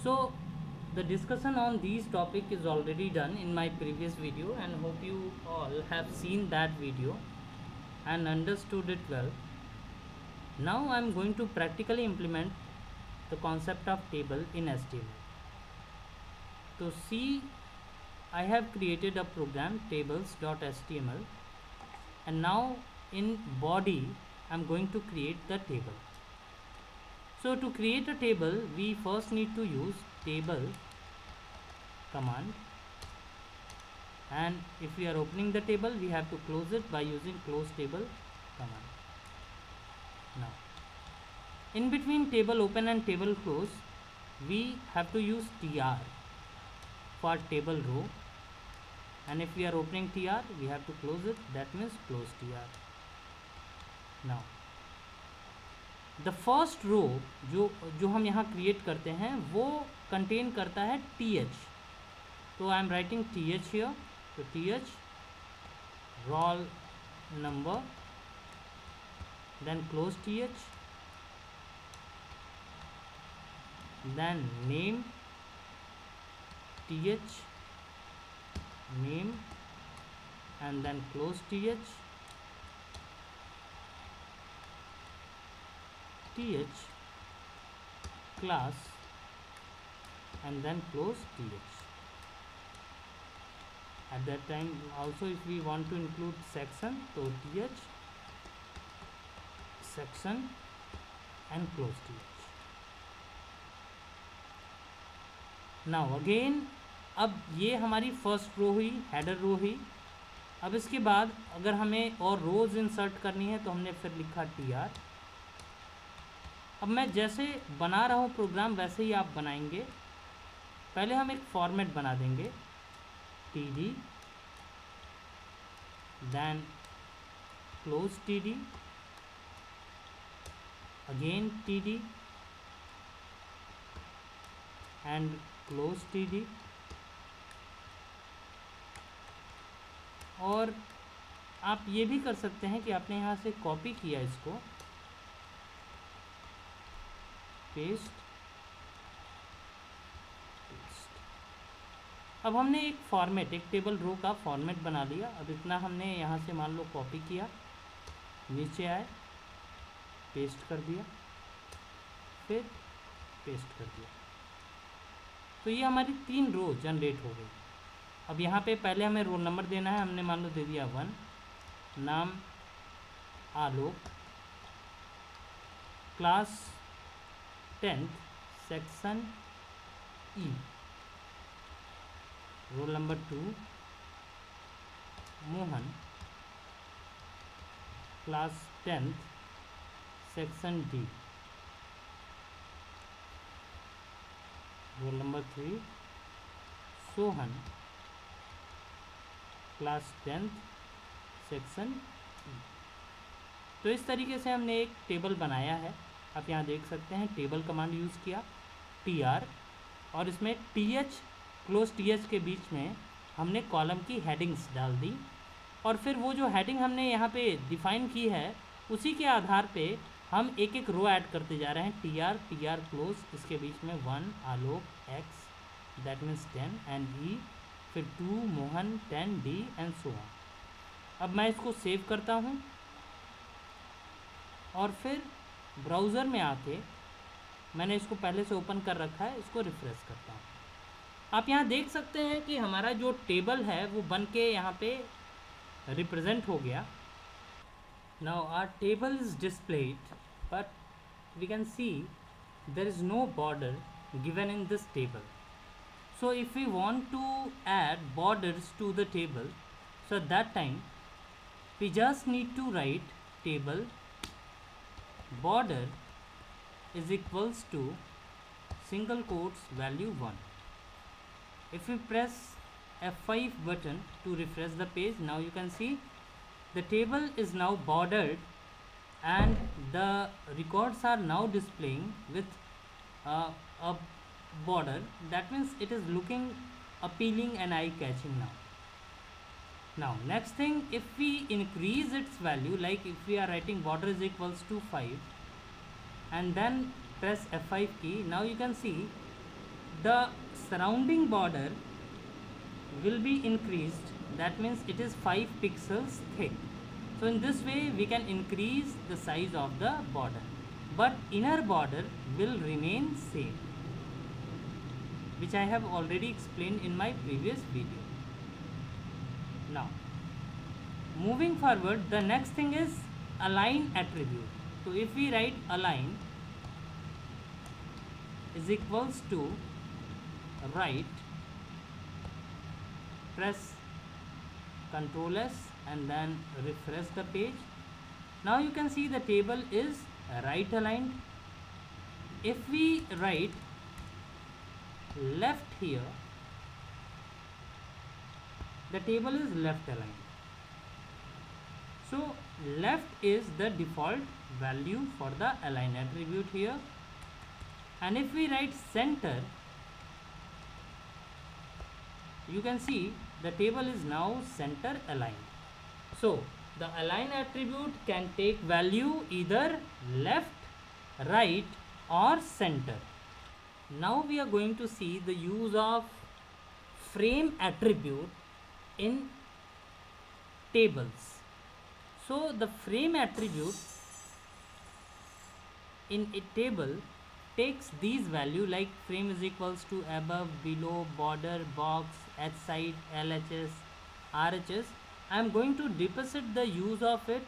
So the discussion on these topic is already done in my previous video, and hope you all have seen that video and understood it well. Now I am going to practically implement the concept of table in HTML. To see, I have created a program tables.html, and now in body I am going to create the table. So to create a table, we first need to use table command, and if we are opening the table, we have to close it by using close table command. Now in between table open and table close, we have to use tr for table row, and if we are opening tr, we have to close it, that means close tr. Now the first row जो हम यहाँ create करते हैं वो contain करता है T H, तो I am writing T H here, तो T H roll number, then close T H, then name T H name, and then close T H th class, and then close th. At that time also, if we want to include section, so th section and close th. Now again, अब ये हमारी first row हुई, header row हुई. अब इसके बाद अगर हमें और रोज इंसर्ट करनी है तो हमने फिर लिखा tr. अब मैं जैसे बना रहा हूँ प्रोग्राम वैसे ही आप बनाएंगे. पहले हम एक फॉर्मेट बना देंगे, T D, then close T D, again T D and close T D. और आप ये भी कर सकते हैं कि आपने यहाँ से कॉपी किया इसको, पेस्ट. अब हमने एक फॉर्मेट, एक टेबल रो का फॉर्मेट बना लिया. अब इतना हमने यहाँ से मान लो कॉपी किया, नीचे आए, पेस्ट कर दिया, फिर पेस्ट कर दिया, तो ये हमारी 3 रो जनरेट हो गई. अब यहाँ पे पहले हमें रोल नंबर देना है, हमने मान लो दे दिया 1, नाम Alok, class 10th section E, roll number 2 Mohan, class 10th section D, roll number 3 Sohan, class 10th section E. तो इस तरीके से हमने एक टेबल बनाया है. आप यहाँ देख सकते हैं टेबल कमांड यूज़ किया, tr, और इसमें th क्लोज th के बीच में हमने कॉलम की हेडिंग्स डाल दी. और फिर वो जो हेडिंग हमने यहाँ पे डिफ़ाइन की है उसी के आधार पे हम एक एक रो ऐड करते जा रहे हैं. tr क्लोज, इसके बीच में 1 आलोक x, that means 10, and e, फिर 2 Mohan, 10 d and so on. अब मैं इसको सेव करता हूँ और फिर ब्राउज़र में आके, मैंने इसको पहले से ओपन कर रखा है, इसको रिफ्रेश करता हूँ. आप यहाँ देख सकते हैं कि हमारा जो टेबल है वो बन के यहाँ पे रिप्रेजेंट हो गया. Now our table is displayed, but we can see there is no border given in this table. So if we want to add borders to the table, so at that time we just need to write table border is equals to single quotes value 1. If we press F5 button to refresh the page, now you can see the table is now bordered and the records are now displaying with a border. That means it is looking appealing and eye-catching now. Now next thing, if we increase its value, like if we are writing border is equals to 5 and then press F5 key, now you can see the surrounding border will be increased, that means it is 5 pixels thick. So in this way we can increase the size of the border, but inner border will remain same, which I have already explained in my previous video. Now moving forward, the next thing is align attribute. So if we write align is equals to right, press Ctrl S and then refresh the page. Now you can see the table is right aligned. If we write left here, the table is left aligned. So left is the default value for the align attribute here. And if we write center, you can see the table is now center aligned. So the align attribute can take value either left, right or center. Now we are going to see the use of frame attribute in tables. So the frame attribute in a table takes these value like frame is equals to above, below, border, box, H side, LHS, RHS. I am going to deposit the use of it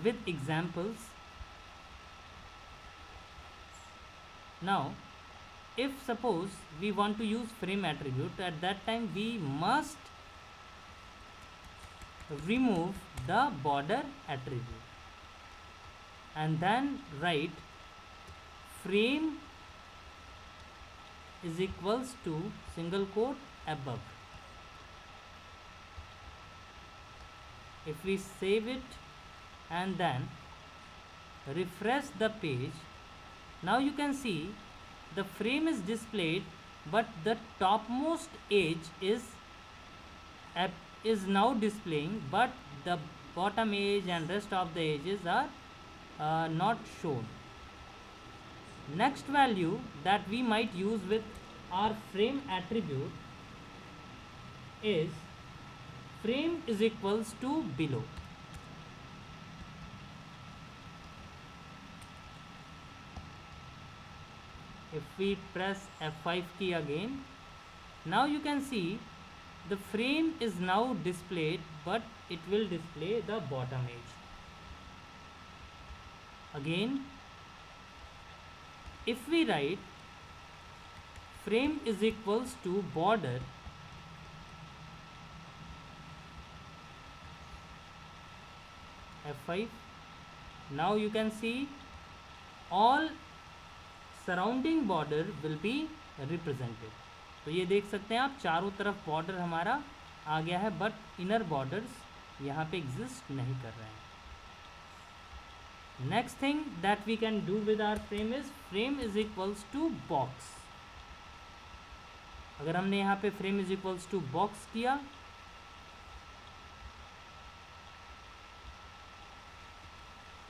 with examples. Now if suppose we want to use frame attribute, at that time we must remove the border attribute and then write frame is equals to single quote above. If we save it and then refresh the page, now you can see the frame is displayed, but the topmost edge is now displaying, but the bottom edge and rest of the edges are not shown. Next value that we might use with our frame attribute is frame is equals to below. If we press F5 key again, now you can see the frame is now displayed, but it will display the bottom edge. Again, if we write frame is equals to border, F5, now you can see all surrounding border will be represented. तो ये देख सकते हैं आप, चारों तरफ border हमारा आ गया है, बट इनर बॉर्डर्स यहाँ पे एग्जिस्ट नहीं कर रहे हैं. Next thing that we can do with our frame is equals to box. अगर हमने यहाँ पे frame is equals to box किया,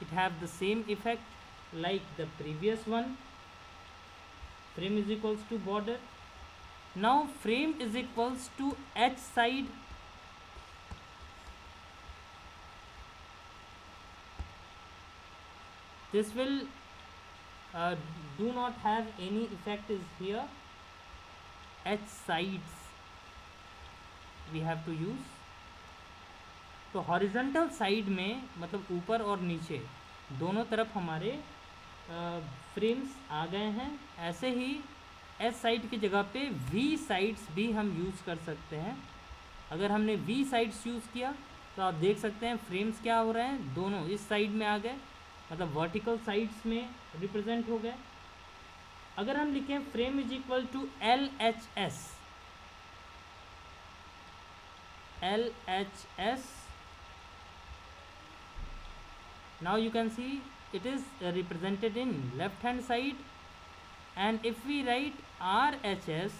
it have the same effect like the previous one. Frame is equals to border. Now frame is equals to H side. This will do not have any effect is here. H sides we have to use. तो horizontal side में मतलब ऊपर और नीचे दोनों तरफ हमारे frames आ गए हैं. ऐसे ही एस साइड की जगह पे वी साइड्स भी हम यूज़ कर सकते हैं. अगर हमने वी साइड्स यूज़ किया तो आप देख सकते हैं फ्रेम्स क्या हो रहे हैं, दोनों इस साइड में आ गए, मतलब वर्टिकल साइड्स में रिप्रेजेंट हो गए. अगर हम लिखें frame is equal to LHS, now you can see it is represented in left hand side, and if we write RHS,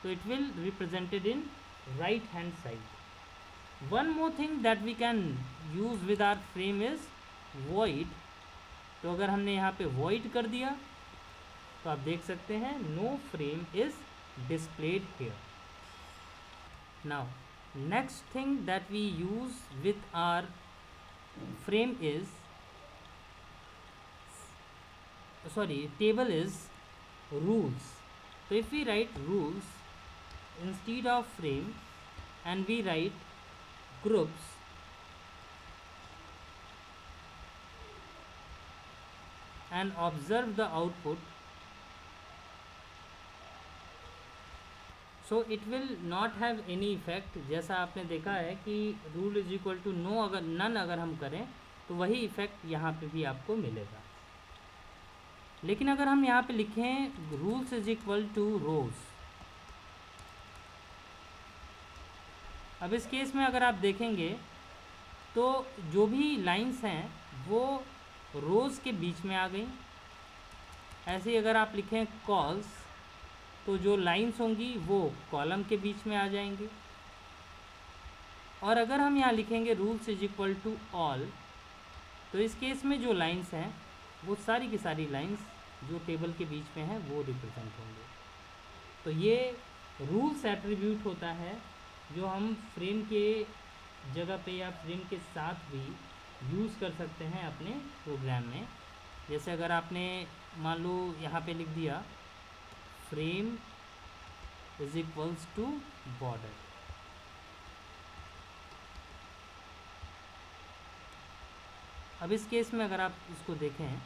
so it will represented in right hand side. One more thing that we can use with our frame is void. तो अगर हमने यहाँ पे void कर दिया तो आप देख सकते हैं no frame is displayed here. Now next thing that we use with our frame is table is rules. So if we write rules instead of frame and we write groups, and observe the output, so it will not have any effect. जैसा आपने देखा है कि rule is equal to no, अगर none अगर हम करें तो वही इफेक्ट यहाँ पे भी आपको मिलेगा. लेकिन अगर हम यहाँ पे लिखें rules is equal two rows, अब इस केस में अगर आप देखेंगे तो जो भी लाइंस हैं वो रोज़ के बीच में आ गई. ऐसे ही अगर आप लिखें कॉल्स तो जो लाइंस होंगी वो कॉलम के बीच में आ जाएंगे. और अगर हम यहाँ लिखेंगे rules is equal to all, तो इस केस में जो लाइंस हैं वो सारी की सारी लाइंस जो टेबल के बीच में हैं वो रिप्रेजेंट होंगे. तो ये रूल्स एट्रीब्यूट होता है जो हम फ्रेम के जगह पे या फ्रेम के साथ भी यूज़ कर सकते हैं अपने प्रोग्राम में. जैसे अगर आपने मान लो यहाँ पे लिख दिया frame is equals to border, अब इस केस में अगर आप इसको देखें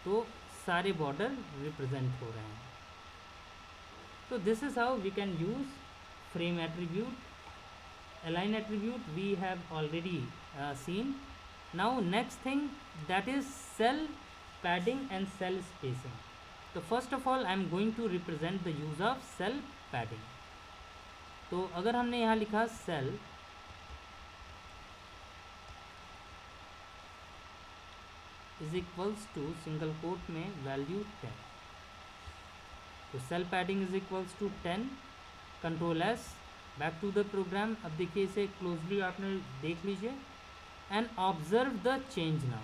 तो सारे बॉर्डर रिप्रेजेंट हो रहे हैं. तो this is how we can use frame attribute. Align attribute we have already seen. Now next thing, that is cell padding and cell spacing. So first of all I am going to represent the use of cell padding. तो अगर हमने यहाँ लिखा cell is equals to single quote में value 10, तो cell padding is equals to 10. Control S, back to the program. अब देखिए इसे क्लोजली आपने देख लीजिए and observe the change now.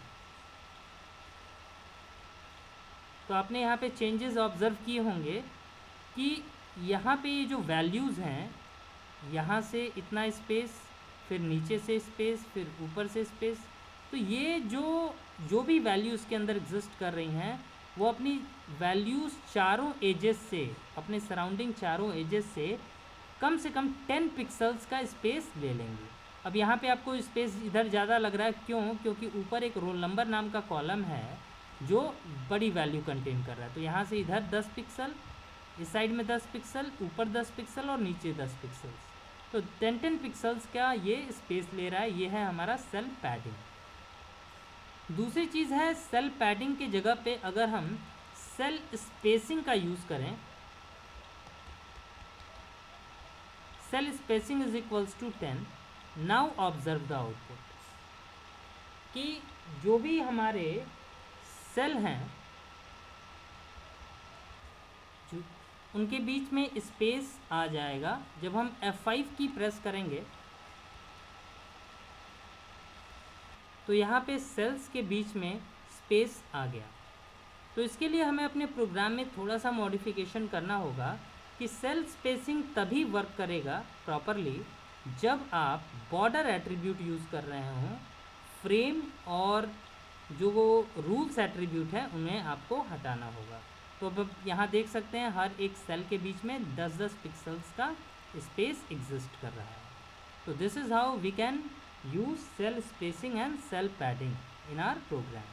तो आपने यहाँ पे चेंजेस ऑब्जर्व किए होंगे कि यहाँ पे ये जो वैल्यूज़ हैं, यहाँ से इतना स्पेस, फिर नीचे से स्पेस, फिर ऊपर से स्पेस, तो ये जो भी वैल्यूज़ के अंदर एग्जिस्ट कर रही हैं वो अपनी वैल्यूज़ चारों एजेस से, अपने सराउंडिंग चारों एजेस से कम 10 पिक्सल्स का स्पेस ले लेंगे. अब यहाँ पे आपको स्पेस इधर ज़्यादा लग रहा है, क्यों? क्योंकि ऊपर एक रोल नंबर नाम का कॉलम है जो बड़ी वैल्यू कंटेन कर रहा है. तो यहाँ से इधर 10 पिक्सल, इस साइड में 10 पिक्सल, ऊपर 10 पिक्सल और नीचे 10 पिक्सल्स, तो 10 पिक्सल्स का ये स्पेस ले रहा है. ये है हमारा सेल पैडिंग. दूसरी चीज़ है सेल पैडिंग के जगह पे अगर हम सेल स्पेसिंग का यूज़ करें, cell spacing is equals to 10. Now observe the output कि जो भी हमारे सेल हैं उनके बीच में स्पेस आ जाएगा. जब हम F5 की प्रेस करेंगे तो यहाँ पे सेल्स के बीच में स्पेस आ गया. तो इसके लिए हमें अपने प्रोग्राम में थोड़ा सा मॉडिफिकेशन करना होगा कि सेल स्पेसिंग तभी वर्क करेगा प्रॉपरली जब आप बॉर्डर एट्रीब्यूट यूज़ कर रहे हों. फ्रेम और जो वो रूल्स एट्रीब्यूट हैं उन्हें आपको हटाना होगा. तो अब यहाँ देख सकते हैं हर एक सेल के बीच में 10-10 पिक्सल्स का स्पेस एग्जिस्ट कर रहा है. तो this is how we can use cell spacing and cell padding in our program.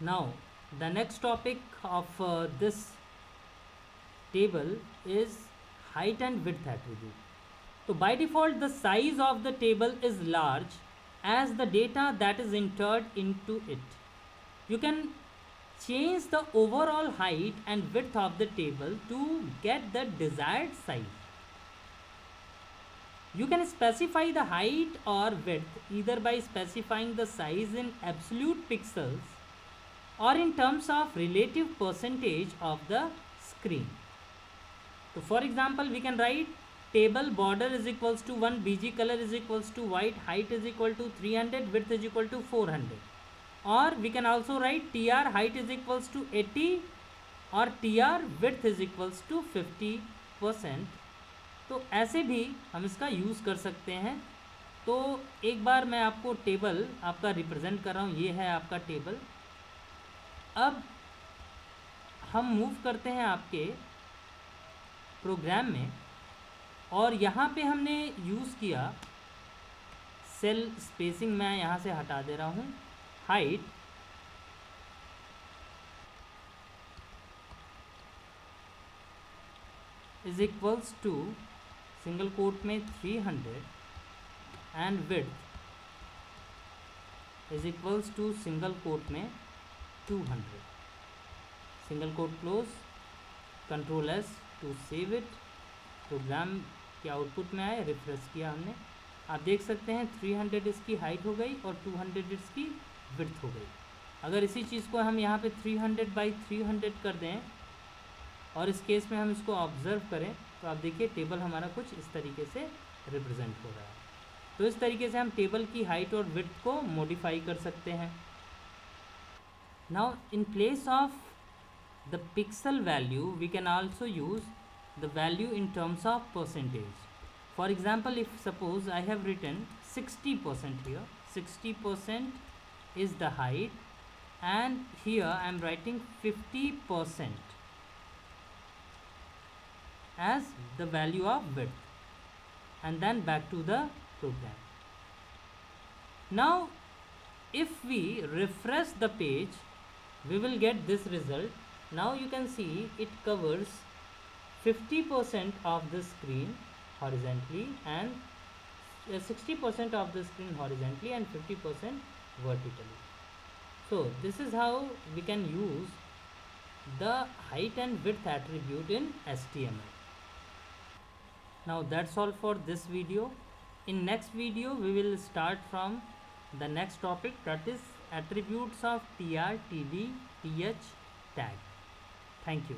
Now the next topic of this table is height and width attribute. So by default the size of the table is large as the data that is entered into it. You can change the overall height and width of the table to get the desired size. You can specify the height or width either by specifying the size in absolute pixels or in terms of relative percentage of the screen. So for example, we can write table border is equals to 1, bg color is equals to white, height is equal to 300, width is equal to 400. और we can also write TR height is equals to 80 और TR width is equals to 50%। तो ऐसे भी हम इसका use कर सकते हैं। तो एक बार मैं आपको टेबल आपका रिप्रेजेंट कर रहा हूँ, ये है आपका टेबल। अब हम मूव करते हैं आपके प्रोग्राम में, और यहाँ पे हमने यूज़ किया सेल स्पेसिंग, मैं यहाँ से हटा दे रहा हूँ, height is equals to single quote में 300 and width is equals to single quote में 200, single quote close, control S to save it. Program के आउटपुट में आए, रिफ्रेश किया हमने, आप देख सकते हैं 300 इसकी हाइट हो गई और 200 इसकी विड्थ हो गई। अगर इसी चीज़ को हम यहाँ पे 300 बाई 300 कर दें और इस केस में हम इसको ऑब्ज़र्व करें तो आप देखिए टेबल हमारा कुछ इस तरीके से रिप्रेजेंट हो रहा है। तो इस तरीके से हम टेबल की हाइट और विड्थ को मॉडिफाई कर सकते हैं। Now in place of the pixel value we can also use the value in terms of percentage. For example, if suppose I have written 60% here, 60% is the height, and here I am writing 50% as the value of width, and then back to the program. Now if we refresh the page, we will get this result. Now you can see it covers 50% of the screen horizontally and 60% of the screen horizontally and 50% vertically. So this is how we can use the height and width attribute in HTML. Now that's all for this video. In next video we will start from the next topic, that is attributes of TR, TD, TH tag. Thank you.